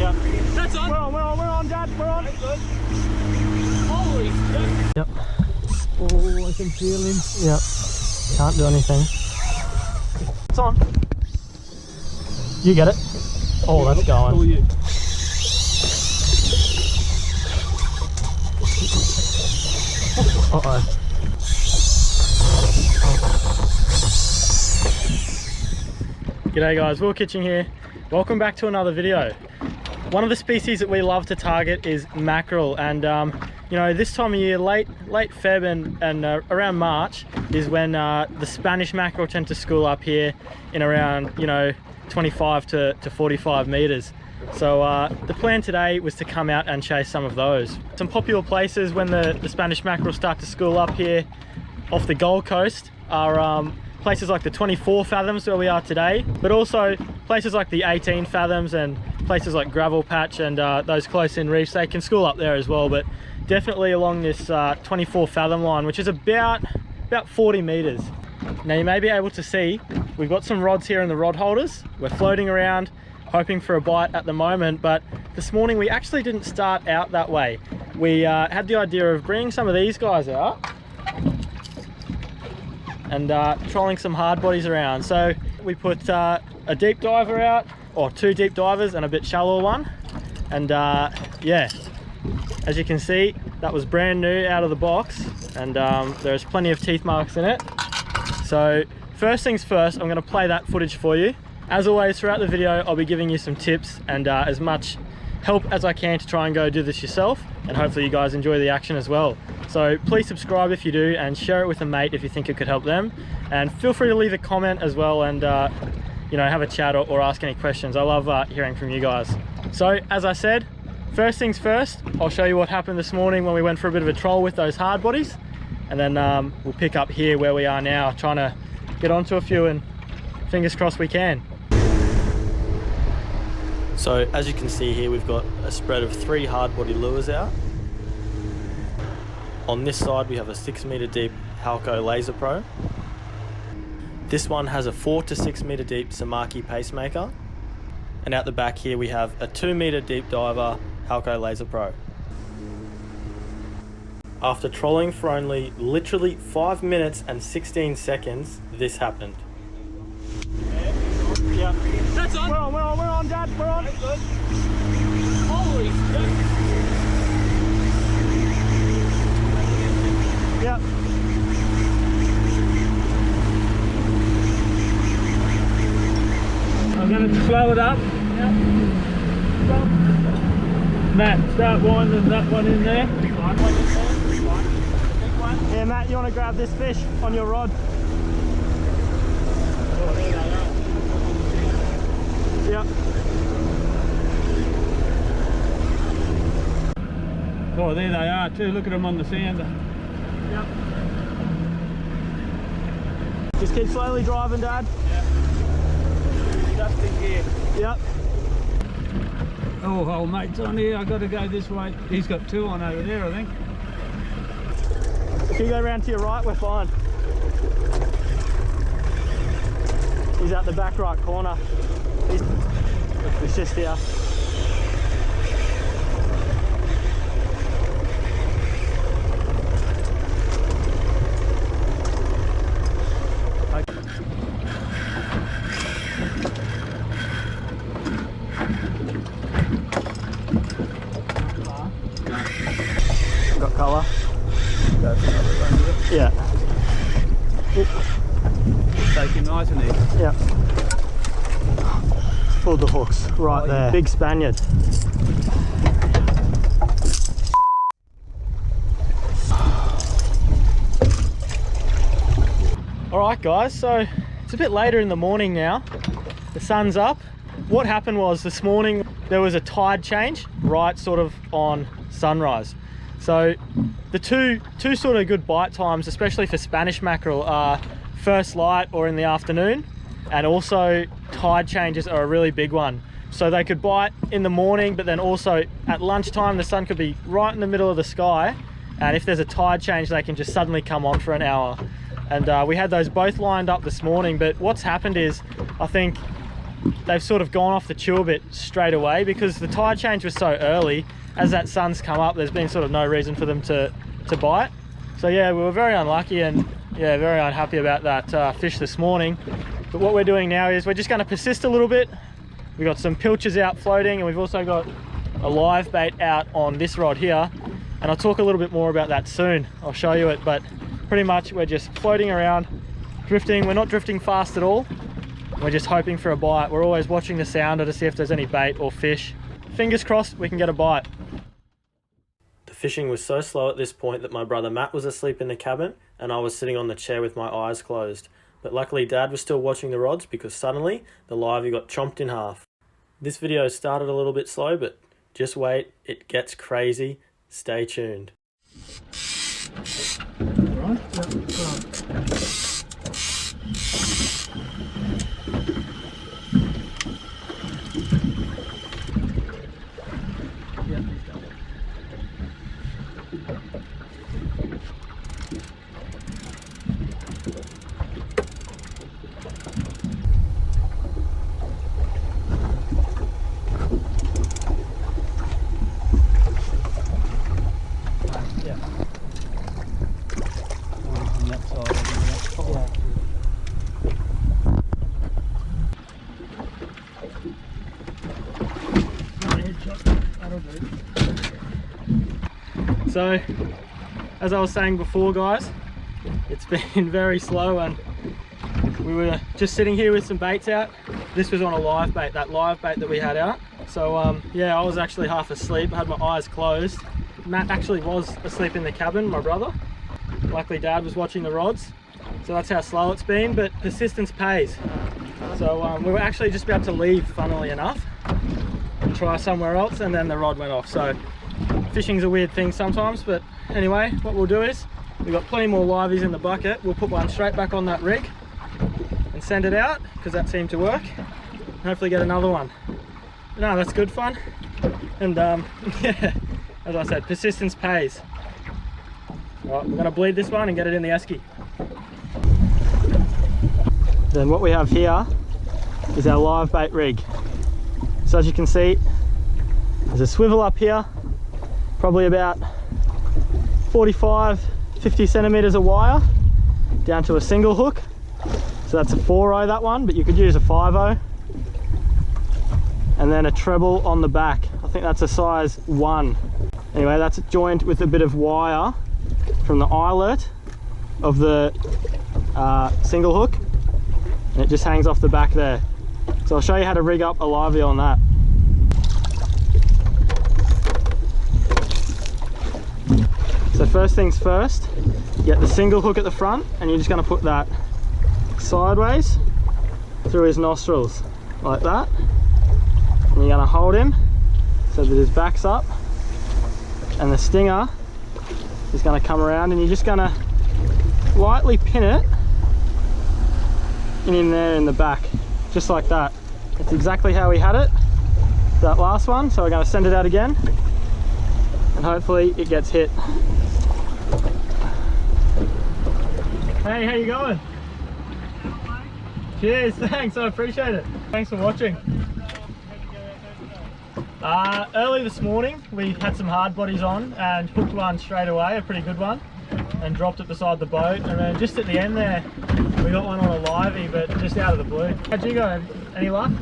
Yeah. That's on. We're on, Dad. We're on. Holy shit. Yep. Oh, I can feel him. Yep. Can't do anything. It's on. You get it. Oh, that's going. Uh-oh. G'day guys, Will Kitchen here. Welcome back to another video. One of the species that we love to target is mackerel, and you know, this time of year, late Feb and around March is when the Spanish mackerel tend to school up here in around, you know, 25 to 45 meters. So the plan today was to come out and chase some of those. Some popular places when the Spanish mackerel start to school up here off the Gold Coast are places like the 24 fathoms where we are today, but also places like the 18 fathoms and places like Gravel Patch and those close-in reefs. They can school up there as well, but definitely along this 24 fathom line, which is about 40 meters. Now you may be able to see we've got some rods here in the rod holders. We're floating around hoping for a bite at the moment, but this morning we actually didn't start out that way. We had the idea of bringing some of these guys out and trolling some hard bodies around. So we put a deep diver out, or two deep divers and a bit shallower one, and yeah, as you can see, that was brand new out of the box, and there's plenty of teeth marks in it. So first things first, I'm going to play that footage for you. As always, throughout the video I'll be giving you some tips and as much help as I can to try and go do this yourself, and hopefully you guys enjoy the action as well. So please subscribe if you do, and share it with a mate if you think it could help them, and feel free to leave a comment as well, and you know, have a chat or ask any questions. I love hearing from you guys. So as I said, first things first, I'll show you what happened this morning when we went for a bit of a troll with those hard bodies, and then we'll pick up here where we are now, trying to get onto a few, and fingers crossed we can. So as you can see here, we've got a spread of 3 hard body lures out. On this side we have a 6 meter deep Halco Laser Pro. This one has a 4 to 6 meter deep Samaki Pacemaker. And out the back here we have a 2 meter deep diver Halco Laser Pro. After trolling for only literally 5 minutes and 16 seconds, this happened. Yeah. That's on. We're on, Dad. We're on. That's good. Holy shit. Yep. I'm going to slow it up. Yep. Matt, start winding that one in there. Yeah, Matt, you want to grab this fish on your rod? Yep. Oh, there they are too. Look at them on the sander. Yep. Just keep slowly driving, Dad. Yeah. Just in gear. Yep. Oh, old mate's on here. I've got to go this way. He's got 2 on over there, I think. If you go around to your right, we're fine. He's at the back right corner. It's just here. Got colour. Yeah. Take him nice and easy. Yeah. Pulled the hooks right there. Big Spaniard. Alright guys, so it's a bit later in the morning now. The sun's up. What happened was this morning there was a tide change right sort of on sunrise. So the two sort of good bite times, especially for Spanish mackerel, are first light or in the afternoon, and also tide changes are a really big one. So they could bite in the morning, but then also at lunchtime the sun could be right in the middle of the sky, and if there's a tide change they can just suddenly come on for an hour. And we had those both lined up this morning, but what's happened is I think they've sort of gone off the chew a bit straight away because the tide change was so early. As that sun's come up, there's been sort of no reason for them to bite. So yeah, we were very unlucky and yeah, very unhappy about that fish this morning. But what we're doing now is we're just going to persist a little bit. We've got some pilchers out floating, and we've also got a live bait out on this rod here. And I'll talk a little bit more about that soon. I'll show you it, but pretty much we're just floating around, drifting. We're not drifting fast at all. We're just hoping for a bite. We're always watching the sounder to see if there's any bait or fish. Fingers crossed we can get a bite. The fishing was so slow at this point that my brother Matt was asleep in the cabin and I was sitting on the chair with my eyes closed. But luckily Dad was still watching the rods because suddenly the livey got chomped in half. This video started a little bit slow, but just wait, it gets crazy. Stay tuned. Right, So, as I was saying before, guys, it's been very slow and we were just sitting here with some baits out. This was on a live bait, that live bait that we had out. So yeah, I was actually half asleep, I had my eyes closed. Matt actually was asleep in the cabin, my brother. Luckily Dad was watching the rods. So that's how slow it's been, but persistence pays. So we were actually just about to leave, funnily enough, and try somewhere else, and then the rod went off. So fishing's a weird thing sometimes, but anyway, what we'll do is we've got plenty more liveys in the bucket. We'll put one straight back on that rig and send it out because that seemed to work, and hopefully get another one. No, that's good fun. And yeah, as I said, persistence pays. All right, we're gonna bleed this one and get it in the esky. Then what we have here is our live bait rig. So as you can see, there's a swivel up here, probably about 45, 50 centimeters of wire down to a single hook. So that's a 4-0, that one, but you could use a 5-0. And then a treble on the back. I think that's a size 1. Anyway, that's joined with a bit of wire from the eyelet of the single hook, and it just hangs off the back there. So I'll show you how to rig up a livey on that. So first things first, get the single hook at the front, and you're just going to put that sideways through his nostrils like that, and you're going to hold him so that his back's up, and the stinger is going to come around, and you're just going to lightly pin it in there in the back, just like that. That's exactly how we had it, that last one. So we're going to send it out again, and hopefully it gets hit. Hey, how you going? Cheers, thanks, I appreciate it. Thanks for watching. Early this morning we had some hard bodies on and hooked one straight away, a pretty good one, and dropped it beside the boat. And then just at the end there we got one on a livey, but just out of the blue. How'd you go? Any luck?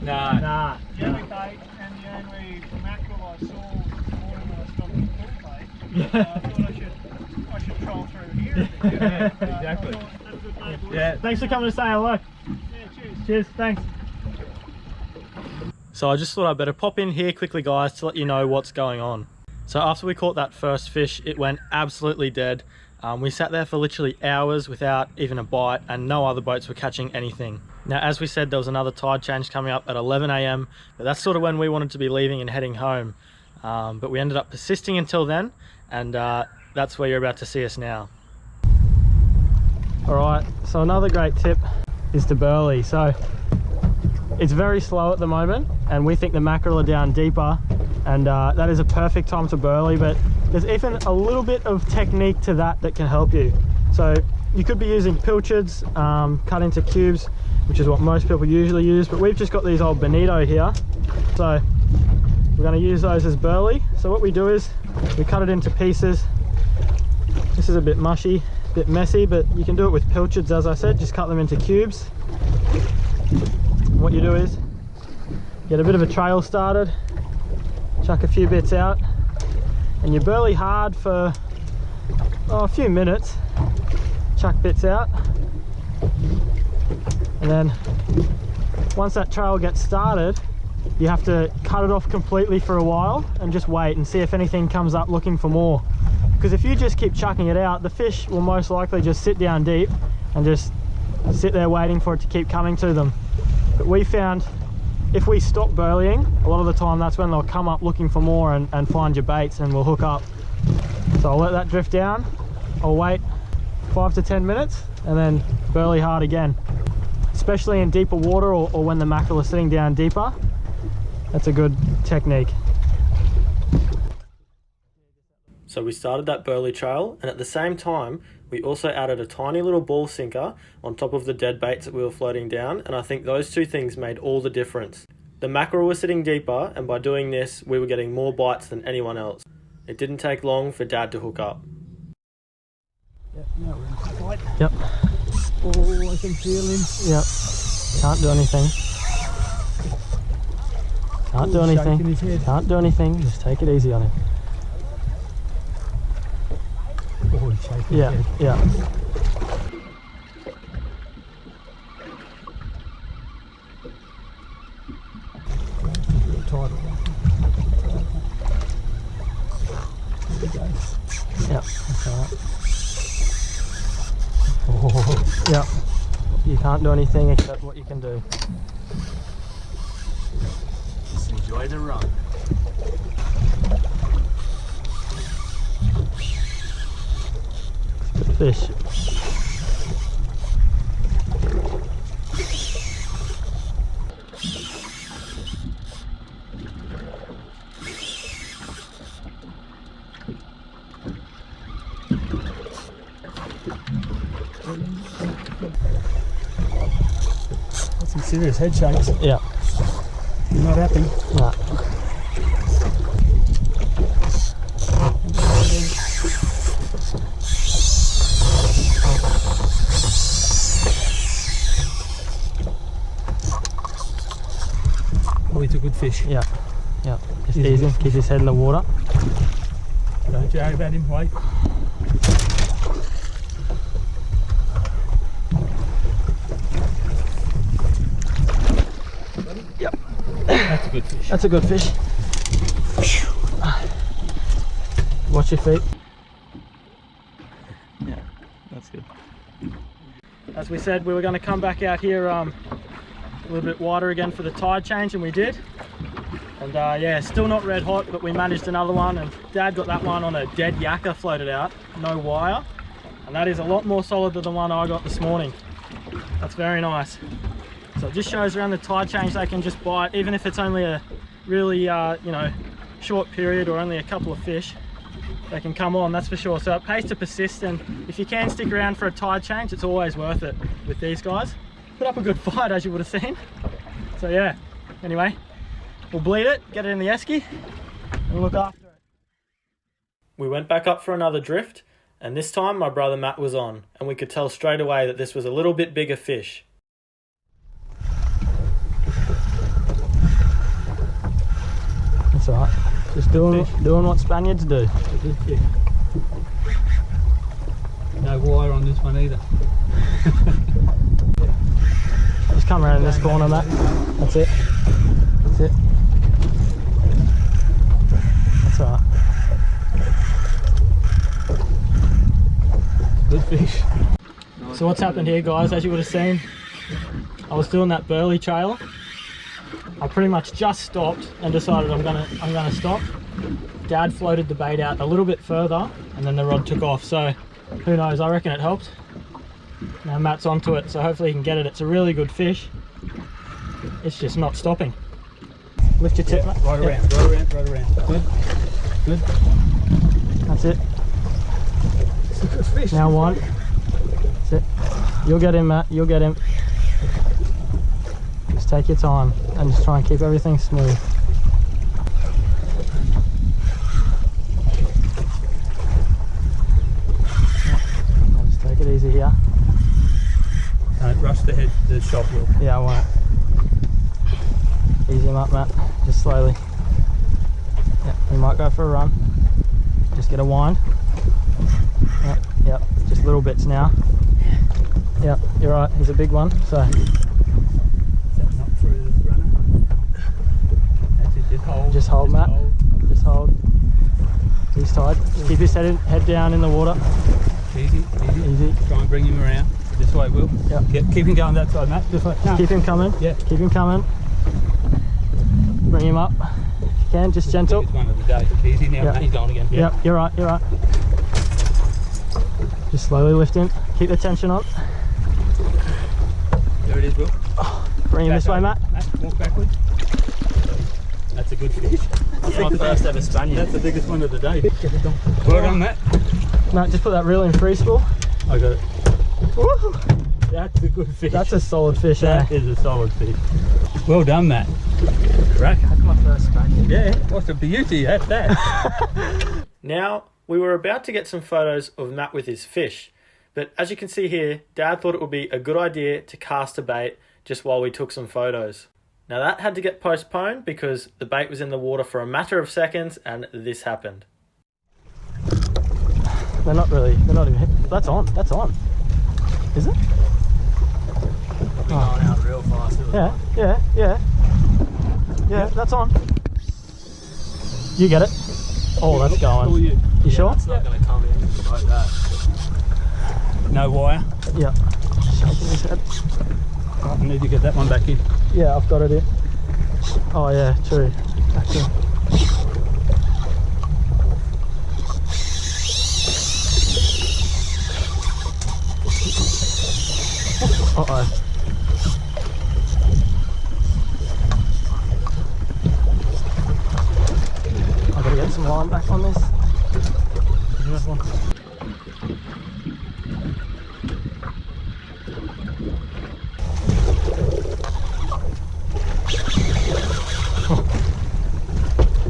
Nah. The only bait and the only mackerel I saw this morning when I stopped at full bait. I thought I should troll through here. Yeah, exactly. Yeah. Thanks for coming to say hello. Yeah, cheers. Cheers, thanks. So I just thought I'd better pop in here quickly, guys, to let you know what's going on. So after we caught that first fish, it went absolutely dead. We sat there for literally hours without even a bite, and no other boats were catching anything. Now, as we said, there was another tide change coming up at 11 AM, but that's sort of when we wanted to be leaving and heading home. But we ended up persisting until then, and that's where you're about to see us now. All right, so another great tip is to burley. So it's very slow at the moment, and we think the mackerel are down deeper, and that is a perfect time to burley. But there's even a little bit of technique to that can help you. So you could be using pilchards cut into cubes, which is what most people usually use, but we've just got these old bonito here, so we're going to use those as burley. So what we do is we cut it into pieces. This is a bit mushy, a bit messy, but you can do it with pilchards, as I said. Just cut them into cubes. What you do is get a bit of a trail started, chuck a few bits out, and you burley hard for a few minutes. Chuck bits out, and then once that trail gets started, you have to cut it off completely for a while and just wait and see if anything comes up looking for more. Because if you just keep chucking it out, the fish will most likely just sit down deep and just sit there waiting for it to keep coming to them. But we found if we stop burleying, a lot of the time that's when they'll come up looking for more and find your baits, and we'll hook up. So I'll let that drift down, I'll wait 5 to 10 minutes and then burley hard again, especially in deeper water or when the mackerel is sitting down deeper. That's a good technique. So we started that burley trail, and at the same time we also added a tiny little ball sinker on top of the dead baits that we were floating down, and I think those two things made all the difference. The mackerel was sitting deeper, and by doing this we were getting more bites than anyone else. It didn't take long for Dad to hook up. Yep, now we're in fight. Yep. Oh, I can feel him. Yep. Can't do anything. Can't do anything. Shaking his head. Can't do anything. Just take it easy on him. Oh, he's shaking his Yeah, head. yeah. Tight. There he goes. Yep. That's all right. Oh, Yep. You can't do anything except what you can do. just enjoy the run. Good fish. That's some serious head shakes. Yeah. You're not happy. Nah. Oh, he's a good fish. Yeah. Yeah. Just He's a easy. good Keep his head in the water. Don't jag about him, wait. Yep. That's a good fish. That's a good fish. Watch your feet. Yeah, that's good. As we said, we were going to come back out here a little bit wider again for the tide change, and we did. And yeah, still not red hot, but we managed another one, and Dad got that one on a dead yakka floated out, no wire. And that is a lot more solid than the one I got this morning. That's very nice. So it just shows around the tide change they can just bite, even if it's only a really, you know, short period or only a couple of fish. They can come on, that's for sure. So it pays to persist, and if you can stick around for a tide change, it's always worth it with these guys. Put up a good fight, as you would have seen. So yeah, anyway, we'll bleed it, get it in the esky, and look after it. We went back up for another drift, and this time my brother Matt was on, and we could tell straight away that this was a little bit bigger fish. That's alright. Just doing what Spaniards do. Good fish. No wire on this one either. Just come around in this corner, Matt. That's it. That's it. That's alright. Good fish. So what's happened here, guys, as you would have seen, I was doing that burley trail. I pretty much just stopped and decided I'm gonna stop. Dad floated the bait out a little bit further, and then the rod took off. So who knows, I reckon it helped. Now Matt's onto it, so hopefully he can get it. It's a really good fish. It's just not stopping. Lift your tip, Matt. Right Yep. around, right around, right around. Good, good. That's it. It's a good fish. Now one. You'll get him, Matt. You'll get him. Just take your time and just try and keep everything smooth. Now just take it easy here. Don't rush the shot wheel. Yeah, I won't. Ease him up, Matt. Just slowly. Yep, we might go for a run. Just get a wind. Yep. Just little bits now. Yep, you're right. He's a big one, so. Is that not through the runner? That's it, just hold. Just hold, Matt. Just hold. He's tied. Just keep his head down in the water. Easy, easy. Easy. Try and bring him around. This way, Will. Yep. Keep him going that side, Matt. This way. No. Keep him coming. Yeah. Keep him coming. Bring him up. If you can, just gentle. It's one of the day. Easy now, Yep. Matt. He's going again. Yep, you're right, you're right. Just slowly lift him. Keep the tension on. There it is, Will. Bring him this way, Matt. Matt, walk backwards. That's a good fish. That's my first ever Spaniard. That's the biggest one of the day. Well done, Matt. Matt, just put that reel in free spool. I got it. Woo! That's a good fish. That's a solid fish, That eh? is a solid fish. Well done, Matt. Crack. That's my first Spaniard. Yeah, what's a beauty, that's that. Now, we were about to get some photos of Matt with his fish, but as you can see here, Dad thought it would be a good idea to cast a bait just while we took some photos. Now that had to get postponed because the bait was in the water for a matter of seconds and this happened. They're not even hit. That's on. Is it? I've been going out real fast. Yeah, that's on. You get it? Oh, that's going. You sure? It's not going to come in like that. No wire. Yeah. Shaking his head. I need to get that one back in. Yeah, I've got it in. Oh yeah, true. Actually. Uh-oh. I've got to get some line back on this. This one.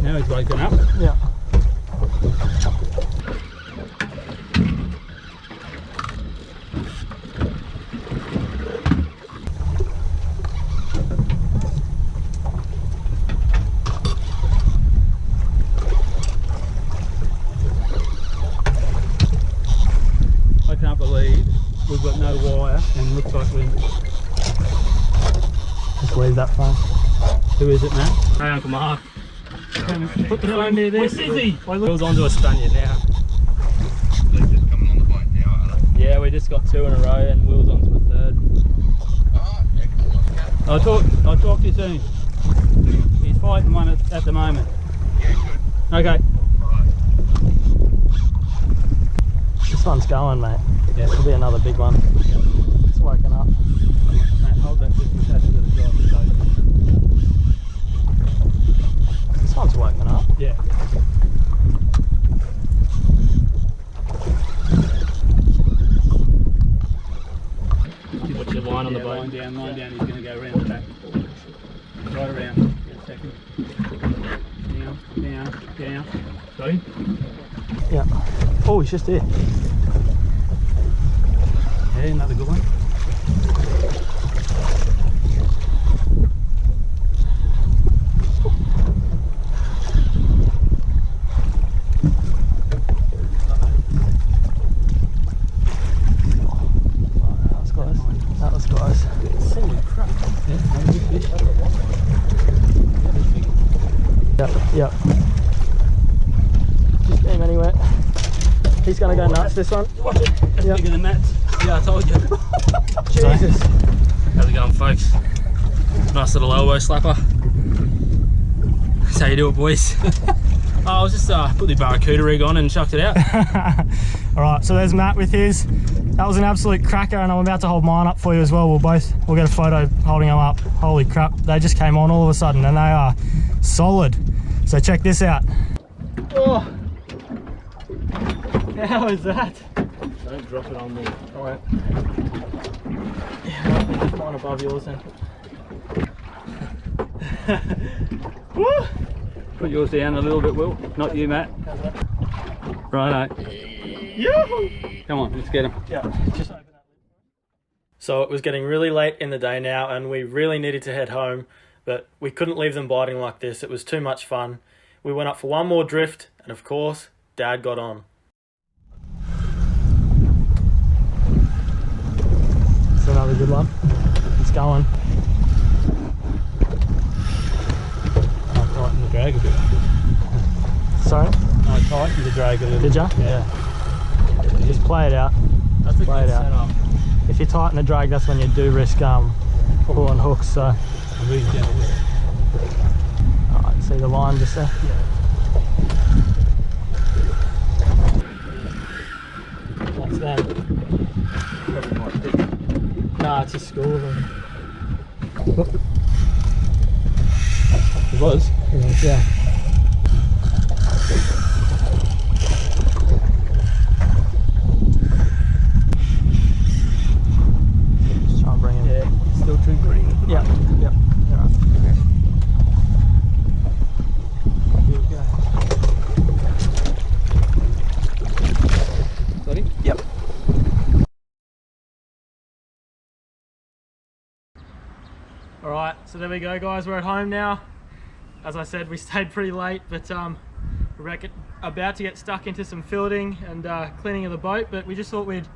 Now he's waking up. Yeah. I can't believe we've got no wire and looks like we... Just leave that phone. Who is it, Matt? Hey, Uncle Mark. Put the phone near this. We're busy. Will's onto a Spaniard now. They're just coming on the boat now, are they? Yeah, we just got 2 in a row and Will's onto a third. Oh, excellent. I'll talk to you soon. He's fighting one at the moment. Yeah, good. Okay. Right. This one's going, mate. Yeah. This will be another big one. It's woken up. Matt, hold that just attached to the driver's side. This one's woken up. Yeah. Put your line on the boat. Line down. He's going to go around the back. Right around. Get a second. Down. Sorry? Yeah. Oh, he's just here. Yeah, another good one. That was close. Holy crap. Yeah, another good fish. Yep. Just aim anywhere. He's gonna go nuts, this one. Watch it. That's Yep. bigger than Matt's. Yeah, I told you. Jesus. How's it going, folks? Nice little elbow slapper. That's how you do it, boys. I was just put the barracuda rig on and chucked it out. Alright, so there's Matt with his. That was an absolute cracker, and I'm about to hold mine up for you as well. We'll get a photo holding them up. Holy crap, they just came on all of a sudden and they are solid. So check this out. Oh, how is that? Don't drop it on me. Alright. Just mine above yours then. Woo! Put yours down a little bit, Will. Not you, Matt. Righto. Yoo-hoo! Come on, let's get him. Yeah, just open that lid. So it was getting really late in the day now, and we really needed to head home, but we couldn't leave them biting like this. It was too much fun. We went up for one more drift, and of course, Dad got on. It's another good one. It's going. I'll tighten the drag a bit. Sorry? I tightened the drag a little. Did ya? Yeah. Just play it out. That's a Play good it out. setup. If you tighten the drag, that's when you do risk pulling hooks. So, I'm really gentle with it. alright, see the line just there? That's them. Probably might fit. Nah, it's a school. It was. Yeah. Just try and bring it. Yeah, still too green. Yeah. Yep. Alright. Here we go. Got him? Yep. Alright, so there we go guys, we're at home now. As I said, we stayed pretty late, but we're about to get stuck into some fielding and cleaning of the boat, but we just thought we'd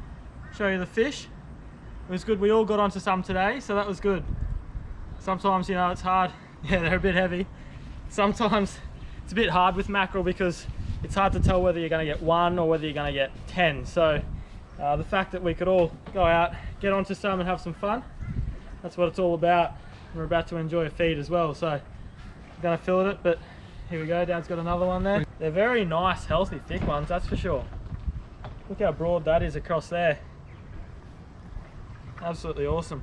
show you the fish. It was good, we all got onto some today, so that was good. Sometimes, you know, it's hard. Yeah, they're a bit heavy. Sometimes it's a bit hard with mackerel because it's hard to tell whether you're going to get one or whether you're going to get 10. So the fact that we could all go out, get onto some and have some fun, that's what it's all about. We're about to enjoy a feed as well, so I'm going to fillet it, but here we go, Dad's got another one there. They're very nice, healthy, thick ones, that's for sure. Look how broad that is across there. Absolutely awesome.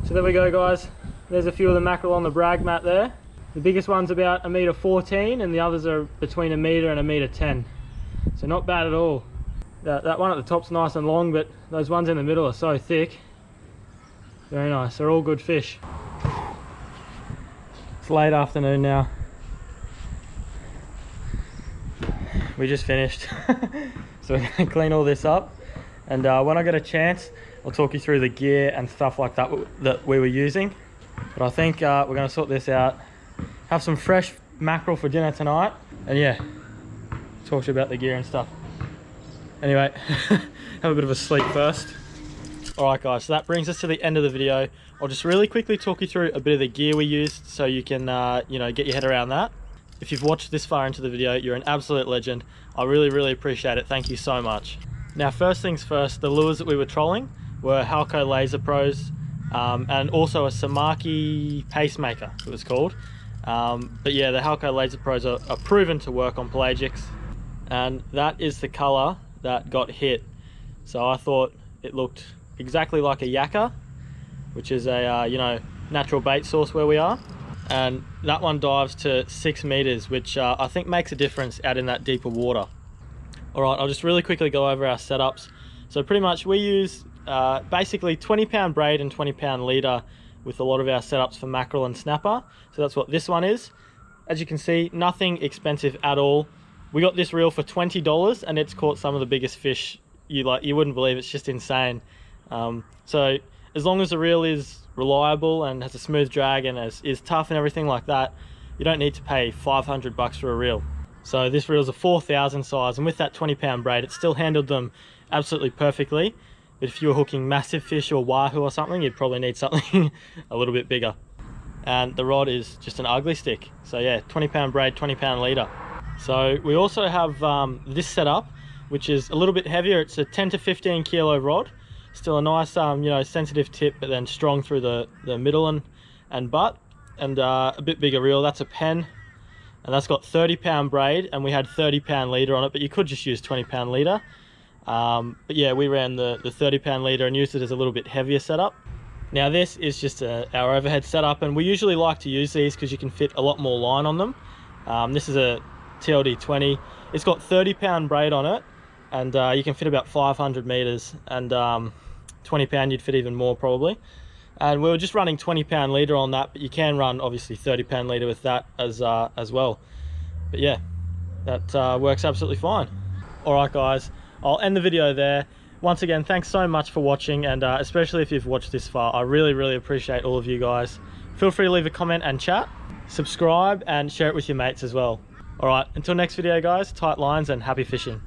So there we go guys, there's a few of the mackerel on the brag mat there. The biggest one's about 1.14 m and the others are between 1 metre and 1.10 m. So not bad at all. That one at the top's nice and long, but those ones in the middle are so thick. Very nice, they're all good fish. It's late afternoon now. We just finished. So we're gonna clean all this up. And when I get a chance, I'll talk you through the gear and stuff like that that we were using. But I think we're gonna sort this out. Have some fresh mackerel for dinner tonight. And yeah, talk to you about the gear and stuff. Anyway, have a bit of a sleep first. Alright guys, so that brings us to the end of the video. I'll just really quickly talk you through a bit of the gear we used so you can you know, get your head around that. If you've watched this far into the video, you're an absolute legend. I really appreciate it. Thank you so much. Now first things first, the lures that we were trolling were Halco Laser Pros and also a Samaki Pacemaker, it was called. But yeah, the Halco Laser Pros are proven to work on pelagics, and that is the color that got hit. So I thought it looked exactly like a yakka, which is a you know, natural bait source where we are, and that one dives to 6 meters, which I think makes a difference out in that deeper water. All right, I'll just really quickly go over our setups. So pretty much we use basically 20-pound braid and 20-pound leader with a lot of our setups for mackerel and snapper. So that's what this one is. As you can see, nothing expensive at all. We got this reel for $20 and it's caught some of the biggest fish you wouldn't believe. It's just insane. So as long as the reel is reliable and has a smooth drag and is tough and everything like that, you don't need to pay 500 bucks for a reel. So this reel's a 4,000 size, and with that 20-pound braid, it still handled them absolutely perfectly. But if you were hooking massive fish or wahoo or something, you'd probably need something a little bit bigger. And the rod is just an ugly stick. So yeah, 20-pound braid, 20-pound leader. So we also have this setup, which is a little bit heavier. It's a 10 to 15 kilo rod. Still a nice, you know, sensitive tip, but then strong through the middle and butt. And a bit bigger reel, that's a Pen. And that's got 30-pound braid, and we had 30-pound leader on it, but you could just use 20-pound leader. But yeah, we ran the 30-pound leader and used it as a little bit heavier setup. Now this is just our overhead setup, and we usually like to use these because you can fit a lot more line on them. This is a TLD 20. It's got 30-pound braid on it, and you can fit about 500 meters. And 20 pound you'd fit even more probably. And we were just running 20 pound leader on that, but you can run obviously 30 pound leader with that as well. But yeah, that works absolutely fine. All right guys, I'll end the video there. Once again, thanks so much for watching, and especially if you've watched this far, I really appreciate all of you guys. Feel free to leave a comment and chat, subscribe and share it with your mates as well. All right, until next video guys, tight lines and happy fishing.